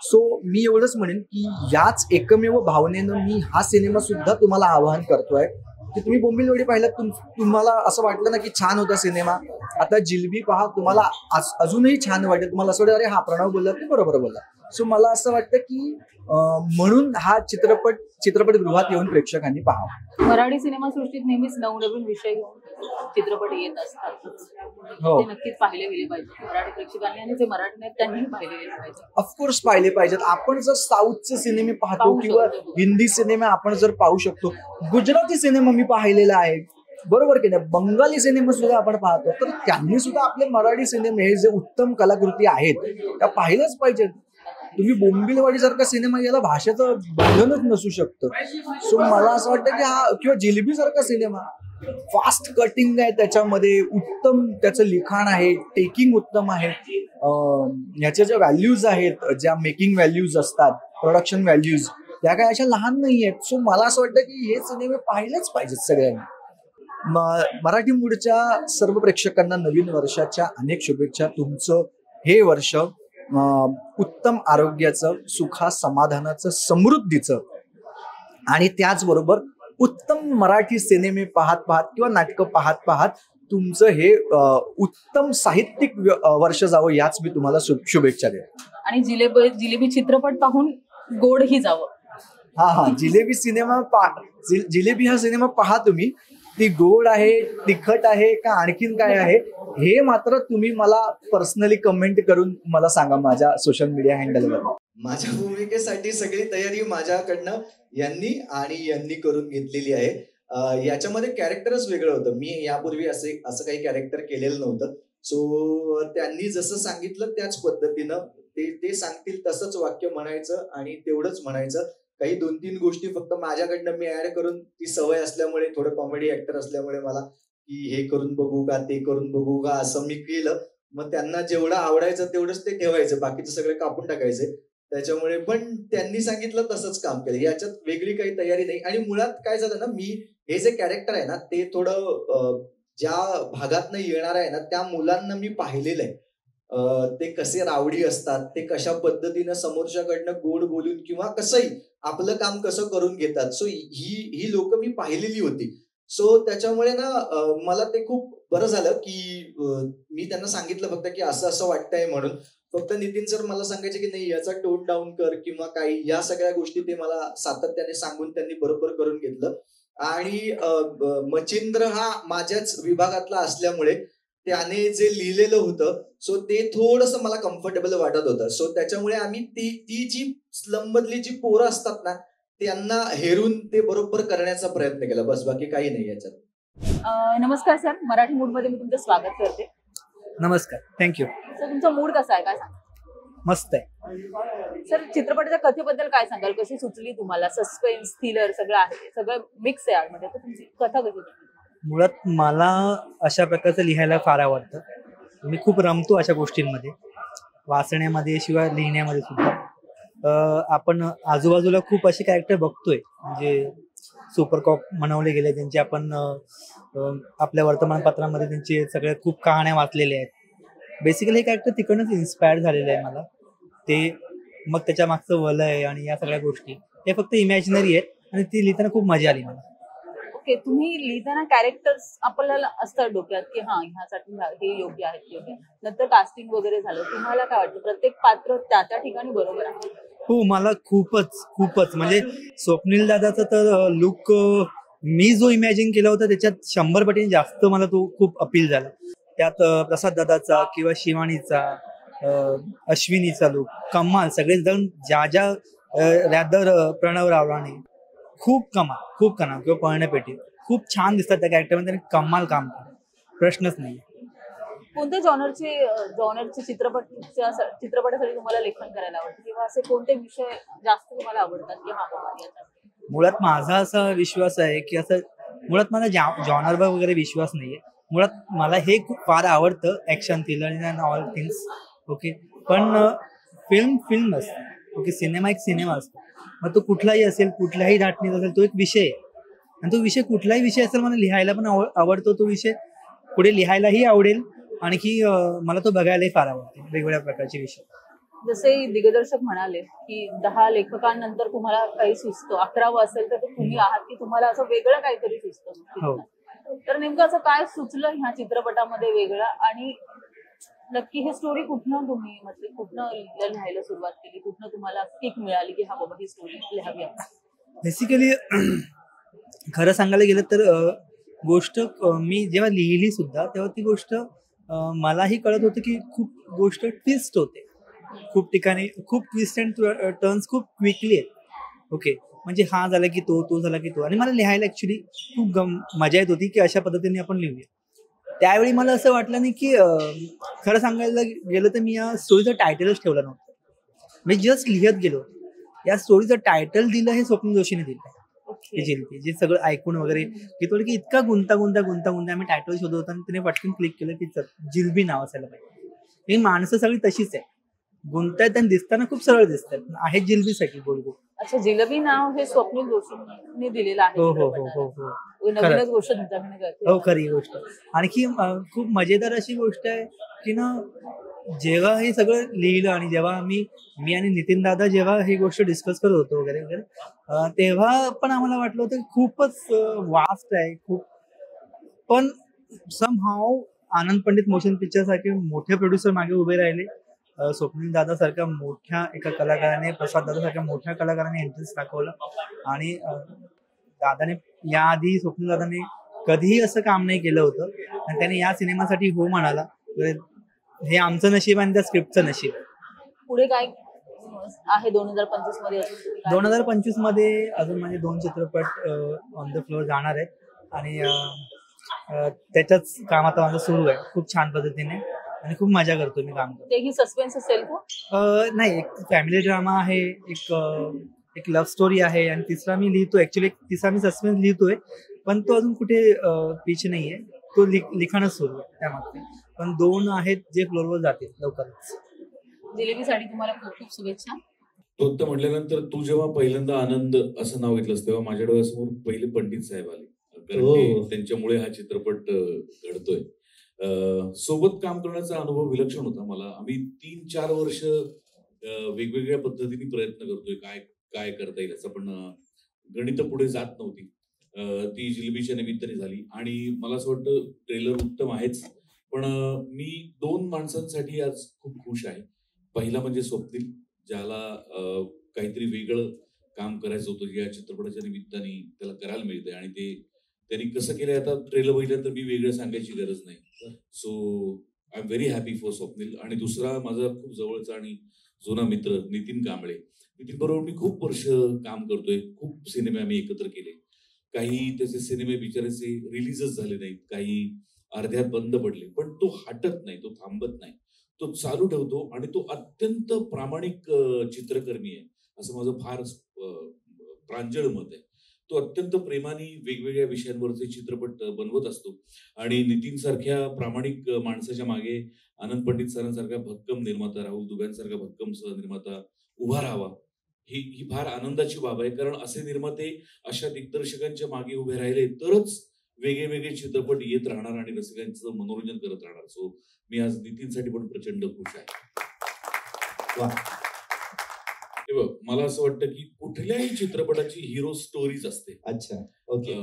सो मी एवढंच म्हणेन की याच एकमेव भावनेनं मी हा सिनेमा सुद्धा तुम्हाला आवाहन करतोय की तुम्ही बोंबिलवाडी पाहिलात, तुम्हाला असं वाटलं ना की छान होता सिनेमा, आता जिलबी पहा, तुम्हाला अजूनही छान वाटेल. तुम्हाला असं वाटेल अरे हा प्रणव बोलला ते बरोबर बोलला. सो मला असं वाटतं की म्हणून हा चित्रपटगृहात येऊन प्रेक्षकांनी पाहावा. मराठी सिनेमासृष्टीत नेहमीच नवनवीन विषय घेऊन चित्रपट येत असतात. हो. ते नक्कीच पाहिले गेले पाहिजे मराठी प्रेक्षकांनी, आणि जे मराठी नाहीत त्यांनीही पाहिले गेले पाहिजे. ऑफकोर्स पाहिले पाहिजेत. आपण जर साऊथचे सिनेमे पाहतो पाहू किंवा शकतो. हिंदी सिनेमे आपण जर पाहू शकतो, गुजराती सिनेमा मी पाहिलेला आहे, बरोबर की नाही, बंगाली सिनेमा सुद्धा आपण पाहतो, तर त्यांनी सुद्धा आपले मराठी सिनेमे हे जे उत्तम कलाकृती आहेत त्या पाहिल्याच पाहिजेत. तुम्ही बोंबिलवाडी सारखा सिनेमा, याला भाषेचं बंधनच नसू शकतं. सो मला असं वाटतं की हा, किंवा जिलेबी सारखा सिनेमा फास्ट कटिंग आहे, त्याच्यामध्ये उत्तम त्याचं लिखाण आहे, टेकिंग उत्तम आहे, ह्याच्या ज्या व्हॅल्यूज आहेत, ज्या मेकिंग व्हॅल्यूज असतात, प्रोडक्शन व्हॅल्यूज, त्या काय अशा लहान नाही आहेत. सो मला असं वाटतं की हे सिनेमे पाहिलेच पाहिजेत सगळ्यांनी. मराठी मूडच्या सर्व प्रेक्षकांना नवीन वर्षाच्या अनेक शुभेच्छा. तुमचं हे वर्ष उत्तम आरोग्याचं, सुखा समाधानाचं, समृद्धीचं आणि त्याचबरोबर उत्तम मराठी सिनेमे पाहत पाहत किंवा नाटकं पाहत पाहत तुमचं हे उत्तम साहित्यिक वर्ष जावं, याच मी तुम्हाला शुभेच्छा देतो. आणि जिलेबी चित्रपट पाहून गोडही जावं. हा, जिलेबी हा सिनेमा पहा तुम्ही. ती गोड आहे, तिखट आहे का आणखीन काय आहे हे मात्र तुम्ही मला पर्सनली कमेंट करून मला सांगा माझ्या सोशल मीडिया हँडलवर. माझ्या भूमिकेसाठी सगळी तयारी माझ्याकडनं यांनी करून घेतलेली आहे. याच्यामध्ये कॅरेक्टरच वेगळं होतं. मी यापूर्वी असं काही कॅरेक्टर केलेलं नव्हतं. सो त्यांनी जसं सांगितलं त्याच पद्धतीनं ते सांगतील तसंच वाक्य म्हणायचं आणि तेवढंच म्हणायचं. काही 2-3 गोष्टी फक्त माझ्याकडनं मी ऍड करून, ती सवय असल्यामुळे, थोडं कॉमेडी ऍक्टर असल्यामुळे मला की हे करून बघू का, ते करून बघू का, असं मी केलं. मग त्यांना जेवढं आवडायचं तेवढंच ते ठेवायचं, बाकीचं सगळं कापून टाकायचे. त्याच्यामुळे पण त्यांनी सांगितलं तसंच काम केलं. याच्यात वेगळी काही तयारी नाही. आणि मुळात काय झालं ना, मी हे जे कॅरेक्टर आहे ना, ते थोडं ज्या भागातनं येणार आहे ना त्या मुलांना मी पाहिलेलं आहे. ते कसे रावडी असतात, ते कशा पद्धतीनं समोरच्याकडनं गोड बोलून किंवा कसंही आपलं काम कसं करून घेतात. सो ही लोक मी पाहिलेली होती. सो त्याच्यामुळे ना मला ते खूप बरं झालं की मी त्यांना सांगितलं फक्त की असं असं वाटतंय म्हणून. फक्त नितीन सर मला सांगायचे की नाही याचा टोन डाऊन कर किंवा काही, या सगळ्या गोष्टी ते मला सातत्याने सांगून त्यांनी बरोबर करून घेतलं. आणि मचिंद्र हा माझ्याच विभागातला असल्यामुळे त्याने जे लिहिलेलं होतं सो ते थोडस मला कम्फर्टेबल वाटत होतं. सो त्याच्यामुळे आम्ही ती जी स्लम मधली जी पोरं असतात ना त्यांना हेरून ते बरोबर करण्याचा प्रयत्न केला, बस बाकी काही नाही याच्यात. नमस्कार सर, मराठी मूड मध्ये मी तुमचं स्वागत करते. नमस्कार, थँक्यू. सर तुमचा मूड कसा आहे, काय सांगा? मस्त आहे. सर चित्रपटाच्या कथेबद्दल काय सांगाल, कशी सुचली तुम्हाला? सस्पेन्स, थ्रिलर सगळं आहे, सगळं मिक्स आहे आतमध्ये, तर तुमची कथा कशी सुचली? मुळात मला अशा प्रकारचं लिहायला फार आवडतं. मी खूप रमतो अशा गोष्टींमध्ये, वाचण्यामध्ये शिवाय लिहिण्यामध्ये सुद्धा. आपण आजूबाजूला खूप असे कॅरेक्टर बघतोय, म्हणजे सुपर कॉप म्हणवले गेले, ज्यांचे आपण आपल्या वर्तमानपत्रामध्ये त्यांचे सगळे खूप कहाण्या वाचलेल्या आहेत. बेसिकली हे कॅरेक्टर तिकडनंच इन्स्पायर झालेलं आहे मला. ते मग त्याच्या मागचं वलय आणि या सगळ्या गोष्टी हे फक्त इमॅजिनरी आहेत आणि ती लिहिताना खूप मजा आली मला. ओके, तुम्ही लिहिताना कॅरेक्टर्स आपल्याला असतात डोक्यात की हा ह्यासाठी हे योग्य आहेत, योग्य. नंतर कास्टिंग वगैरे झालं, तुम्हाला काय वाटतं प्रत्येक पात्र त्या त्या ठिकाणी बरोबर आहे? हो, मला खूपच म्हणजे स्वप्नील दादाचा तर लुक मी जो इमॅजिन केला होता त्याच्यात 100 पटीने जास्त मला तो खूप अपील झाला. त्यात प्रसाद दादाचा किंवा शिवानीचा, अश्विनीचा लुक कमाल. सगळेजण ज्या रॅदर प्रणव रावराणे खूप कमाल किंवा पळण्यापेटी खूप छान दिसतात त्या कॅरेक्टरमध्ये, त्यांनी कमाल काम केलं, प्रश्नच नाही. कोणत्या जॉनरचे चित्रपटासाठी तुम्हाला लेखन करायला आवडतं, किंवा असे कोणते विषय जास्त तुम्हाला आवडतात की हा बाबा याचा? मुळात माझा असा विश्वास आहे की असं मुळात माझा जॉनरवर वगैरे विश्वास नाहीये. मुळात मला हे खूप फार आवडतं, action, thriller and all things. Okay, पण फिल्म असते. ओके, सिनेमा एक सिनेमा असतो. मग तो कुठलाही असेल, कुठल्याही धाटणीत असेल, तो एक विषय आहे. आणि तो विषय कुठलाही विषय असेल मला लिहायला पण आवडतो. तो विषय पुढे लिहायलाही आवडेल, आणखी मला तो बघायलाही फार आवडतो, वेगवेगळ्या प्रकारचे विषय. जसे दिग्दर्शक म्हणाले की 10 लेखकांनंतर तुम्हाला काही सुचतं, 11वं असेल तर तुम्ही आहात की तुम्हाला असं वेगळं काहीतरी सुचतं. हो. तर नेमकं असं काय सुचलं ह्या चित्रपटामध्ये वेगळं, आणि नक्की ही स्टोरी कुठनं तुम्ही कुठनं लिहायला सुरुवात केली, कुठनं तुम्हाला किक मिळाली की हा बाबा ही स्टोरी लिहावी आपण? बेसिकली खरं सांगायला गेलं तर गोष्ट मी जेव्हा लिहिली सुद्धा तेव्हा ती गोष्ट मलाही कळत होतं की खूप गोष्ट ट्विस्ट होते, खूप ठिकाणी खूप ट्विस्ट अँड टर्न्स खूप क्विकली आहेत. ओके, म्हणजे हा झाला की तो झाला की तो. आणि मला लिहायला ऍक्च्युली खूप मजा येत होती की अशा पद्धतीने आपण लिहूया. त्यावेळी मला असं वाटलं नाही की खरं सांगायला गेलं तर मी या स्टोरीचं टायटलच ठेवलं नव्हतं. मी जस्ट लिहत गेलो. या स्टोरीचं टायटल दिलं हे स्वप्नील जोशीने दिलं, जिलबी. जे सगळं ऐकून वगैरे घेतलं की इतका गुंता आम्ही टायटल शोधत होतो आणि तिने पटकन क्लिक केलं की जिलबी नाव असायला पाहिजे. ही माणसं सगळी तशीच आहे, गुंतायत आणि दिसताना खूप सरळ दिसतात, आहेत जिलबीसाठी गोल. अच्छा, जिलबी नाव हे स्वप्नील जोशीने दिलेलं आहे. हो, नवीनच गोष्ट तुमच्याकडे कळते. हो, खरी गोष्ट. आणखी खूप मजेदार अशी गोष्ट आहे की ना, जेव्हा हे सगळं लिहिलं आणि जेव्हा मी आणि नितीन दादा जेव्हा ही गोष्ट डिस्कस करत होतो वगैरे वगैरे, तेव्हा पण आम्हाला वाटलं होतं खूपच वास्ट आहे खूप. पण समहाव आनंद पंडित मोशन पिक्चर सारखे मोठे प्रोड्युसर मागे उभे राहिले. स्वप्नील दादा सारख्या मोठ्या एका कलाकाराने, प्रसाद दादा सारख्या मोठ्या कलाकाराने इंटरेस्ट दाखवला. आणि दादाने याआधी स्वप्नील दादाने कधीही असं काम नाही केलं होतं आणि त्याने या सिनेमासाठी हो म्हणाला. हे आमचं नशीब आणि त्या स्क्रिप्टचं नशीब. पुढे काय आहे 2025 मध्ये? 2025 मध्ये अजून माझे 2 चित्रपट ऑन द फ्लोअर जाणार आहेत आणि त्याच्याच काम आता माझं सुरू आहे खूप छान पद्धतीने आणि खूप मजा करतो मी काम करतो. तेही सस्पेन्स असेल का? नाही, एक फॅमिली ड्रामा आहे, एक लव्ह स्टोरी आहे आणि तिसरा मी लिहितोय. ऍक्च्युली तिसरा मी सस्पेन्स लिहितोय, पण तो अजून कुठे पिच नाहीये, तो लिखाणच सुरू आहे त्यामागचे. पण 2 आहेत जे फ्लोअरवर जातील लवकरच. जिलेबीसाठी तुम्हाला खूप खूप शुभेच्छा. तो म्हटल्यानंतर तू जेव्हा पहिल्यांदा आनंद असं नाव घेतलंस तेव्हा माझ्या डोळ्यासमोर पहिले पंडित साहेब आले, कारण की त्यांच्यामुळे हा चित्रपट घडतोय. सोबत काम करण्याचा अनुभव विलक्षण होता मला. आम्ही 3-4 वर्ष वेगवेगळ्या पद्धतीने प्रयत्न करतोय, काय काय करता येईल असं, पण गणित पुढे जात नव्हती. ती जिलबीच्या निमित्ताने झाली आणि मला असं वाटतं ट्रेलर उत्तम आहेच, पण मी 2 माणसांसाठी आज खूप खुश आहे. पहिला म्हणजे स्वप्नील, ज्याला काहीतरी वेगळं काम करायचं होतं, या चित्रपटाच्या निमित्ताने त्याला करायला मिळतंय आणि ते त्यांनी कसं केलंय आता ट्रेलर बघितल्यानंतर मी वेगळं सांगायची गरज नाही. So I am very happy for Swapnil. आणि दुसरा माझा खूप जवळचा आणि जुना मित्र नितीन कांबळे. नितीन बरोबर मी खूप वर्ष काम करतोय, खूप सिनेमे आम्ही एकत्र केले. काही त्याचे सिनेमे बिचाराचे रिलीजच झाले नाहीत, काही अर्ध्यात बंद पडले, पण तो हटत नाही, तो थांबत नाही, तो चालू ठेवतो आणि तो अत्यंत प्रामाणिक चित्रकर्मी आहे असं माझं फार प्रांजळ मत आहे. तो अत्यंत प्रेमाने वेगवेगळ्या विषयांवरचे चित्रपट बनवत असतो आणि नितीन सारख्या प्रामाणिक माणसाच्या मागे आनंद पंडित सरांसारखा भक्कम निर्माता, राहुल दुब्यांसारखा भक्कम सहनिर्माता उभा राहावा, ही फार आनंदाची बाब आहे. कारण असे निर्माते अशा दिग्दर्शकांच्या मागे उभे राहिले तरच वेगळे वेगळे चित्रपट येत राहणार आणि रसिकांचं मनोरंजन करत राहणार. सो मी आज नितीनसाठी पण प्रचंड खुश आहे. मला असं वाटतं की कुठल्याही चित्रपटाची हिरो स्टोरीज असते. अच्छा, ओके.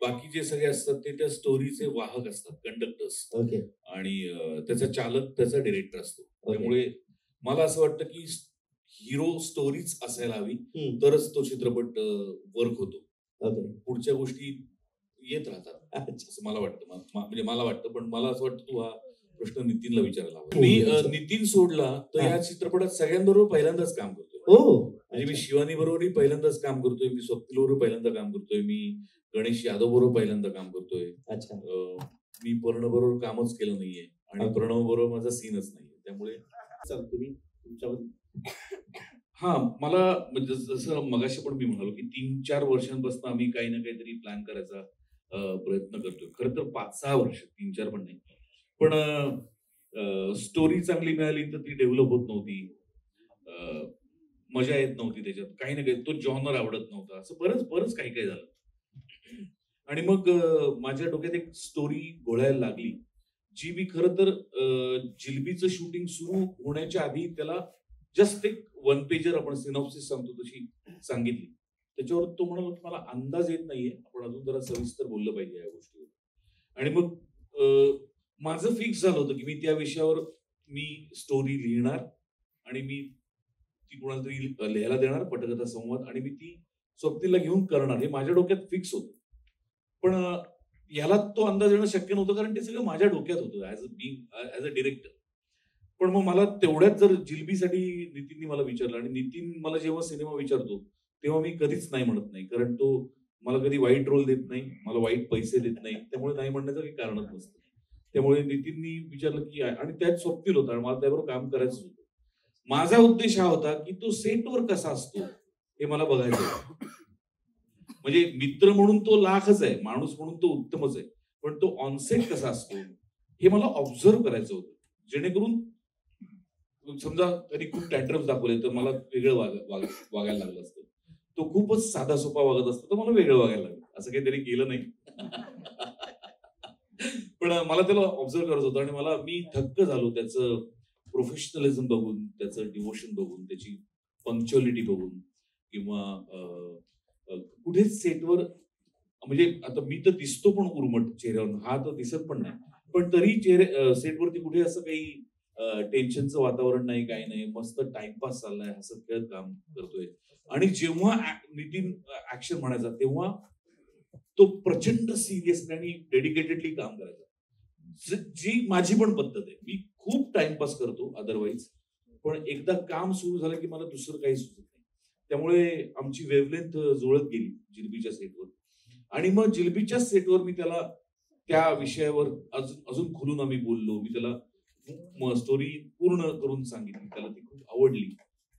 बाकी जे सगळे असतात ते त्या स्टोरीचे वाहक असतात, कंडक्टर्स. ओके. आणि त्याचा चालक त्याचा डिरेक्टर असतो. त्यामुळे मला असं वाटतं की हिरो स्टोरीज असायला हवी, तरच तो चित्रपट वर्क होतो. पुढच्या गोष्टी येत राहतात असं मला वाटतं. म्हणजे मला वाटतं, पण मला असं वाटतं तू हा प्रश्न नितीनला विचारायला हवा. मी नितीन सोडला तर या चित्रपटात सगळ्यांबरोबर पहिल्यांदाच काम करतोय. म्हणजे मी शिवानी बरोबरही पहिल्यांदाच काम करतोय, मी स्वप्नील बरोबर पहिल्यांदा काम करतोय, मी गणेश यादव बरोबर पहिल्यांदा काम करतोय. मी प्रणव बरोबर कामच केलं नाहीये आणि प्रणव बरोबर माझा सीनच नाहीये. त्यामुळे तुम्ही तुमच्यावर हा मला म्हणजे जसं मगाशी पण मी म्हणालो की 3-4 वर्षांपासून आम्ही काही ना काहीतरी प्लॅन करायचा प्रयत्न करतोय. खरं तर 5-6 वर्ष, 3-4 पण नाही. पण स्टोरी चांगली मिळाली तर ती डेव्हलप होत नव्हती, मजा येत नव्हती त्याच्यात, काही ना काही तो जॉनर आवडत नव्हता, असं बरंच काही काही झालं. आणि मग माझ्या डोक्यात एक स्टोरी घोळायला लागली, जी मी खरं तर जिलबीचं शूटिंग सुरू होण्याच्या आधी त्याला जस्ट एक 1 पेजर आपण सिनॉप्सिस सांगतो तशी सांगितली. त्याच्यावर तो म्हणाला मला अंदाज येत नाहीये, आपण अजून जरा सविस्तर बोललं पाहिजे या गोष्टीवर. आणि मग माझं फिक्स झालं होतं की मी त्या विषयावर मी स्टोरी लिहिणार आणि मी ती कोणाला तरी लिहायला देणार, पटकथा संवाद, आणि मी ती स्वप्नीलला घेऊन करणार, हे माझ्या डोक्यात फिक्स होतं. पण याला तो अंदाज येणं शक्य नव्हतं, कारण ते सगळं माझ्या डोक्यात होतं ऍज अ डिरेक्टर. पण मग मला तेवढ्यात जर जिलबीसाठी नितीनने मला विचारलं, आणि नितीन मला जेव्हा सिनेमा विचारतो तेव्हा मी कधीच नाही म्हणत नाही, कारण तो मला कधी वाईट रोल देत नाही, मला वाईट पैसे देत नाही, त्यामुळे नाही म्हणण्याचं काही कारणच नसतं. त्यामुळे नितीननी विचारलं की, आणि त्यात स्वप्नील होता आणि मला त्याबरोबर काम करायचं होतं. माझा उद्देश हा होता की तो सेटवर कसा असतो हे मला बघायचं होतं. म्हणजे मित्र म्हणून तो लाखच आहे, माणूस म्हणून तो उत्तमच आहे, पण तो ऑनसेट कसा असतो हे मला ऑब्झर्व करायचं होतं, जेणेकरून समजा कधी खूप टँट्रम्स दाखवले तर मला वेगळं वागायला लागलं असतं, तो खूपच साधा सोपा वागत असतो तर मला वेगळं वागायला लागलं. असं काहीतरी केलं नाही. पण मला त्याला ऑब्झर्व करायचं होतं आणि मी थक्क झालो त्याचं प्रोफेशनलिझम बघून, त्याचं डिवोशन बघून, त्याची पंक्च्युअलिटी बघून, किंवा कुठेच सेटवर, म्हणजे आता मी तर दिसतो पण उर्मट चेहऱ्यावर, हा तर दिसत पण नाही, पण तरी सेटवरती कुठे असं काही टेन्शनचं वातावरण नाही, काही नाही, मस्त टाइमपास चाललाय, हसत खेळत काम करतोय. आणि जेव्हा नितीन ऍक्शन म्हणायचा तेव्हा तो प्रचंड सिरियस आणि डेडिकेटेडली काम करायचा, जी माझी पण पद्धत आहे. मी खूप टाइमपास करतो अदरवाईज, पण एकदा काम सुरू झालं की मला दुसरं काही सुचत नाही. त्यामुळे आमची वेव्हलेंथ जुळत गेली जिलबीच्या सेटवर. आणि मग जिलबीच्या सेटवर मी त्याला त्या विषयावर अजून खुलून आम्ही बोललो. मी त्याला स्टोरी पूर्ण करून सांगितली, त्याला ती खूप आवडली.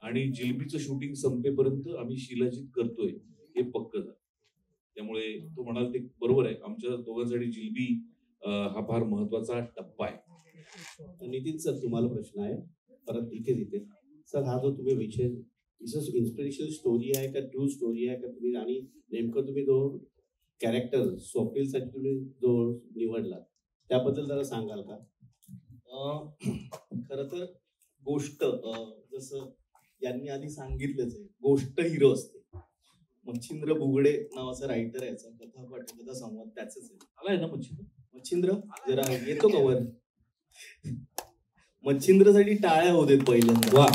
आणि जिलबीचं शूटिंग संपेपर्यंत आम्ही शिलाजीत करतोय हे पक्क झालं. त्यामुळे तो म्हणाल ते बरोबर आहे, आमच्या दोघांसाठी जिलबी हा फार महत्वाचा टप्पा आहे. नितीन सर, तुम्हाला प्रश्न आहे परत इथे सर, हा जो तुम्ही विषय इन्स्पिरेशनल स्टोरी आहे का ट्रू स्टोरी आहे का तुम्ही, आणि नेमकं तुम्ही दोन कॅरेक्टर स्वप्नीलसाठी तुम्ही जो निवडला त्याबद्दल जरा सांगाल का? खरं तर गोष्ट जसं यांनी आधी सांगितलंच आहे, गोष्ट हिरो असते. मच्छिंद्र बुगडे नावाचा रायटर आहे, याचा कथापाठ कथा संवाद त्याच आहे. आलाय ना मच्छिंद्र? मच्छिंद्र जरा येतो का वर? मच्छिंद्रसाठी टाळ्या होऊ देत पहिल्यांदा. वा,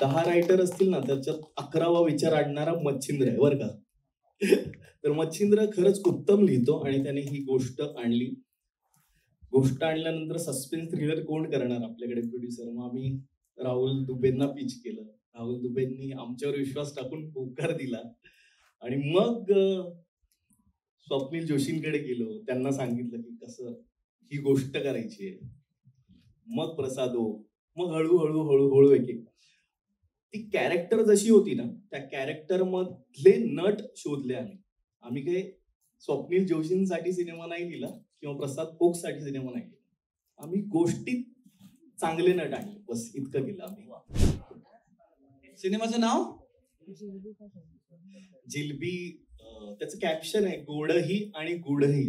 10 रायटर असतील ना त्याच्यात 11वा विचार आणणारा मच्छिंद्र आहे बरं का. तर मच्छिंद्र खरंच उत्तम लिहितो आणि त्याने ही गोष्ट आणली. गोष्ट आणल्यानंतर सस्पेन्स थ्रिलर कोण करणार आपल्याकडे प्रोड्युसर? मग आम्ही राहुल दुबेंना पिच केलं. राहुल दुबेंनी आमच्यावर विश्वास टाकून होकार दिला आणि मग स्वप्नील जोशींकडे गेलो. त्यांना सांगितलं की कसं ही गोष्ट करायची आहे. मग प्रसाद हो, मग हळूहळू हळूहळू एक एक ती कॅरेक्टर जशी होती ना त्या कॅरेक्टर मधले नट शोधले आम्ही काही स्वप्नील जोशींसाठी सिनेमा नाही लिहिला किंवा प्रसाद ओकसाठी सिनेमा नाही लिहिला. आम्ही गोष्टीत चांगले नट आणले, बस इतकं केलं आम्ही. सिनेमाचं नाव जिलबी. त्याचं कॅप्शन आहे गोडही आणि गुडही.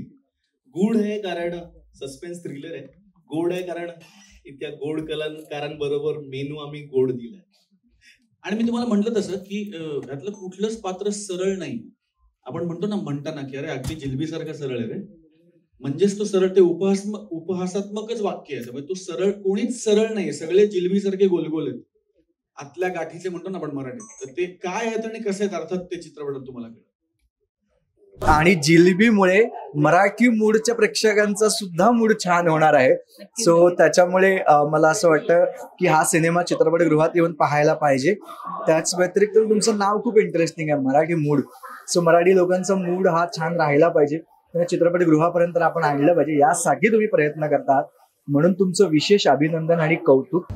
गुड आहे कारण सस्पेन्स थ्रिलर आहे, गोड आहे कारण इतक्या गोड कलाकारांबरोबर मेनू आम्ही गोड दिलाय. आणि मी तुम्हाला म्हटलं तसं की यातलं कुठलंच पात्र सरळ नाही. आपण म्हणतो ना म्हणताना की अरे अगदी जिलबी सारखं सरळ आहे रे, म्हणजेच तो सरळ ते उपहासात्मकच वाक्य आहे. त्यामुळे तो सरळ कोणीच सरळ नाही, सगळे जिलबी सारखे गोलगोल आहेत, आतल्या गाठीचे म्हणतो ना आपण मराठीत. तर ते काय आहेत आणि कसे आहेत अर्थात ते चित्रपटात तुम्हाला कळेल. आणि जिलबीमुळे मराठी मूडच्या प्रेक्षकांचा सुद्धा मूड छान होणार आहे. सो त्याच्यामुळे मला असं वाटतं की हा सिनेमा चित्रपटगृहात येऊन पाहायला पाहिजे. त्याच व्यतिरिक्त तुमचं नाव खूप इंटरेस्टिंग आहे, मराठी मूड. सो मराठी लोकांचा मूड हा छान राहिला पाहिजे, चित्रपटगृहापर्यंत आपण आणलं पाहिजे, यासाठी तुम्ही प्रयत्न करतात म्हणून तुमचं विशेष अभिनंदन आणि कौतुक.